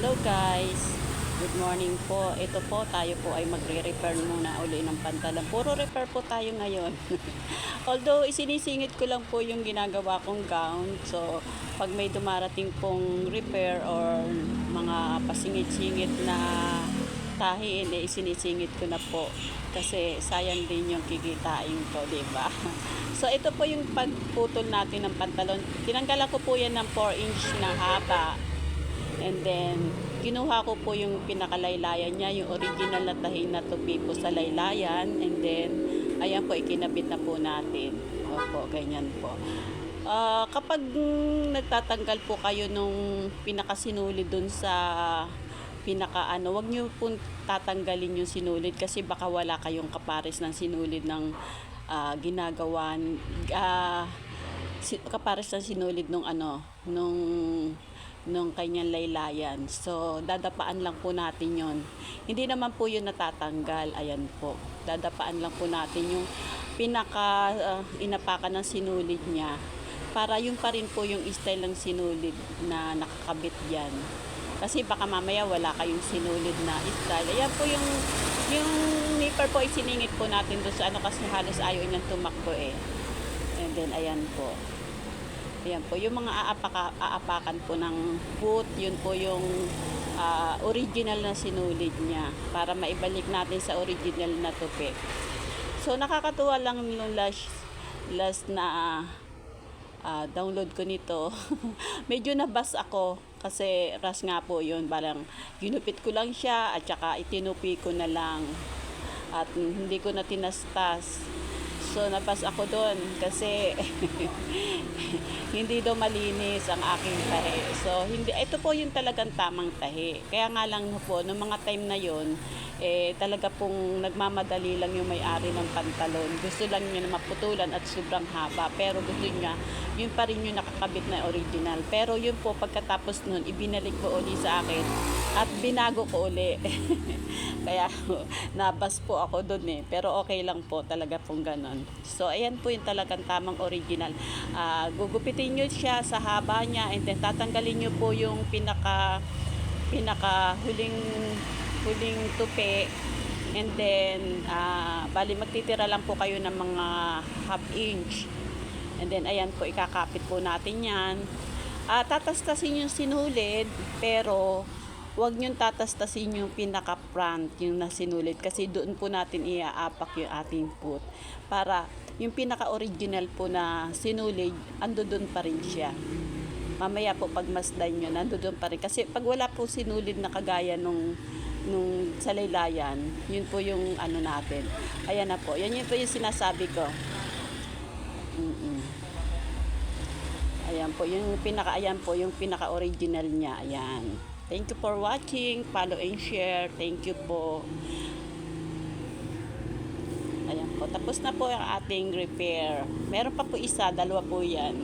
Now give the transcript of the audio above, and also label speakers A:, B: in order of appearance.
A: Hello guys, good morning po. Ito po, tayo po ay magre-repair muna uli ng pantalan. Puro repair po tayo ngayon. Although isinisingit ko lang po yung ginagawa kong gown. So pag may dumarating pong repair or mga pasingit-singit na tahiin, isinisingit ko na po. Kasi sayang din yung kikitain ko, diba? So ito po yung pagputol natin ng pantalon. Tinanggalan ko po yan ng 4-inch na haba. And then, kinuha ko po yung pinakalaylayan niya, yung original na tahi na tupi po sa laylayan. And then, ayan po, ikinabit na po natin. Opo, ganyan po. Kapag nagtatanggal po kayo nung pinakasinulid dun sa wag nyo po tatanggalin yung sinulid kasi baka wala kayong kapares ng sinulid ng ginagawan. Kapares ng sinulid nung kanyang laylayan. So, dadapaan lang po natin yon. Hindi naman po yun natatanggal. Ayan po. Dadapaan lang po natin yung inapakan ng sinulid niya. Para yung pa rin po yung style ng sinulid na nakakabit yan. Kasi baka mamaya wala kayong sinulid na style. Ayan po yung nipper po isiningit po natin doon sa kasi halos ayaw niyang tumakbo eh. And then, ayan po. Ayan po, yung mga aapakan po ng boot, yun po yung original na sinulid niya para maibalik natin sa original na tupi. So, nakakatuwa lang nung last na download ko nito. Medyo nabas ako kasi ras nga po yun. Parang ginupit ko lang siya at saka itinupi ko na lang at hindi ko na tinastas. So, napas ako doon kasi hindi daw malinis ang aking tahi. So, ito po yung talagang tamang tahi. Kaya nga lang po, noong mga time na yon talaga pong nagmamadali lang yung may-ari ng pantalon. Gusto lang niya na maputulan at sobrang haba. Pero gusto niya, yun pa rin yung nakakabit na original. Pero yun po, pagkatapos nun, ibinalik ko uli sa akin at binago ko uli. Kaya nabas po ako dun eh. Pero okay lang po talaga pong ganon. So ayan po yung talagang tamang original. Gugupitin nyo siya sa haba niya and then tatanggalin nyo po yung pinaka huling tupi. And then bali magtitira lang po kayo ng mga half inch. And then ayan po, ikakapit po natin yan. Tatastasin yung sinulid pero huwag niyong tatastasin yung pinaka-front, yung nasinulid. Kasi doon po natin iaapak yung ating foot. Para yung pinaka-original po na sinulid, ando doon pa rin siya. Mamaya po pag masdan nyo, ando doon pa rin. Kasi pag wala po sinulid na kagaya nung sa laylayan, yun po yung natin. Ayan na po. Yan yun po yung sinasabi ko. Ayan po, yung pinaka-original niya. Ayan. Thank you for watching. Follow and share. Thank you po. Ayan po. Tapos na po ang ating repair. Meron pa po isa. Dalawa po yan.